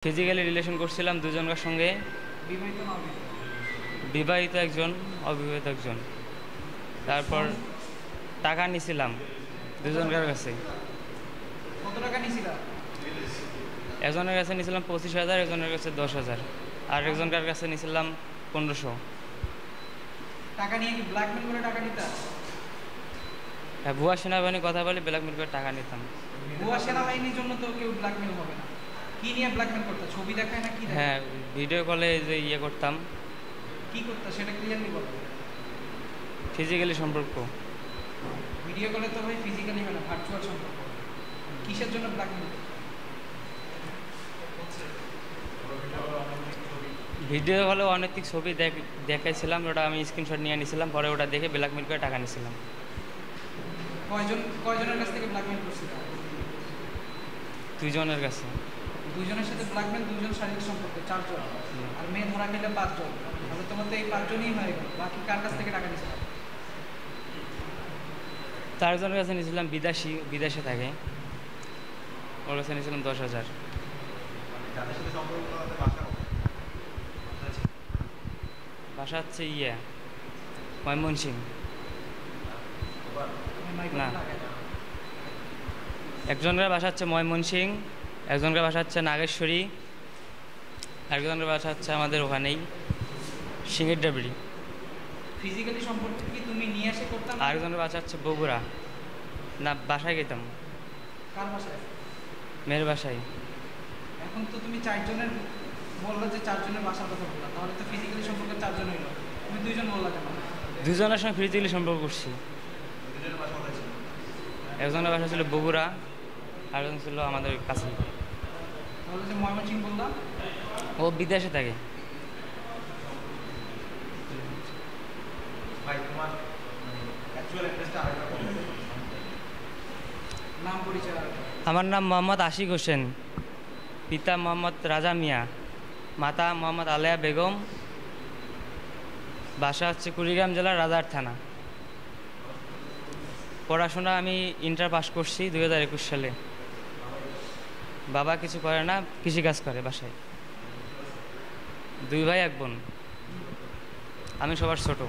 Physically relation করছিলাম দুজনের সঙ্গে। বিবাহিত না অবিবাহিত? বিবাহিত একজন, অবিবাহিত একজন। তারপর টাকা নিছিলাম দুজনকার কাছে। কত টাকা নিয়েছিলা? একজনের কাছে নিছিলাম 25,000, একজনের কাছে 10,000, আর একজনকার কাছে নিছিলাম 1500। টাকা নিয়ে কি ব্ল্যাকমেল করে টাকা নিতা? হ্যাঁ, ভুয়া সেনাবাহিনী কথা বলে ব্ল্যাকমেল করে টাকা নিতাম। ভুয়া সেনাবাহিনীর জন্য তো কেউ ব্ল্যাকমেল হবে না। কি নিয়ে ব্ল্যাকমেল করতে? ছবি দেখায় না কি দেখায়? হ্যাঁ, ভিডিও কলে যে করতাম। কি করতে সেটা ক্লিয়ারলি বলো। ফিজিক্যালি সম্পর্ক। ভিডিও কলে তো ভাই ফিজিক্যালি হয় না, ভার্চুয়াল সম্পর্ক। কিসের জন্য ব্ল্যাকমেল? ভিডিও কলে অনৈতিক ছবি দেখাইছিলাম, ওটা আমি স্ক্রিনশট নিয়ে নিয়েছিলাম, পরে ওটা দেখে ব্ল্যাকমেল করে টাকা নিয়েছিলাম। কয়জনের কাছ থেকে ব্ল্যাকমেল করছিল? দুইজনের কাছে। দুইজনের সাথে ব্ল্যাকমেল, দুজন শারীরিক সম্পর্ক, 4 জন। আর মেয়ে ধরা খেলে 5 জন। তাহলে তোমার তো এই 5 জনই হয়ে গেল। বাকি কার কাছ থেকে টাকা নিয়েছিল? চারজনের কাছে নিয়েছিলাম বিদেশে থাকে, ওর কাছে নিয়েছিলাম 10,000। বাসা হচ্ছে ময়মনসিং। না, একজনের বাসা হচ্ছে ময়মনসিং, একজনের বাসা হচ্ছে নাগেশ্বরী, একজনের বাসা হচ্ছে আমাদের ওখানেই সিঙ্গির ডাবড়ি। ফিজিক্যালি সম্পর্ক কি তুমি নিয়ে এসে করতাম? আরেকজনের বাসা হচ্ছে বগুড়া। না, বাসায় গেতাম। কার বাসায়? মেয়ের বাসায়। এখন তো তুমি 4 জনের বললা, যে 4 জনের বাসার কথা বললা, তাহলে তো ফিজিক্যালি সম্পর্ক 4 জন হইল। তুমি 2 জন বললা কেন? দুজনের সঙ্গে ফিজিক্যালি সম্পর্ক করছি। একজনের বাসা ছিল বগুড়া, আরেকজন ছিল আমাদের কাছে। তাহলে যে ময়মনসিং বললা, ও বিদেশে থাকে। নাম পরিচয়? আমার নাম মোহাম্মদ আশিক হোসেন, পিতা মোহাম্মদ রাজা মিয়া, মাতা মোহাম্মদ আলেয়া বেগম, বাসা হচ্ছে কুড়িগ্রাম জেলার রাজার থানা। পড়াশোনা আমি ইন্টার পাস করছি 2021 সালে। বাবা কিছু করে না, কৃষিকাজ করে বাসায়। 2 ভাই 1 বোন, আমি সবার ছোট।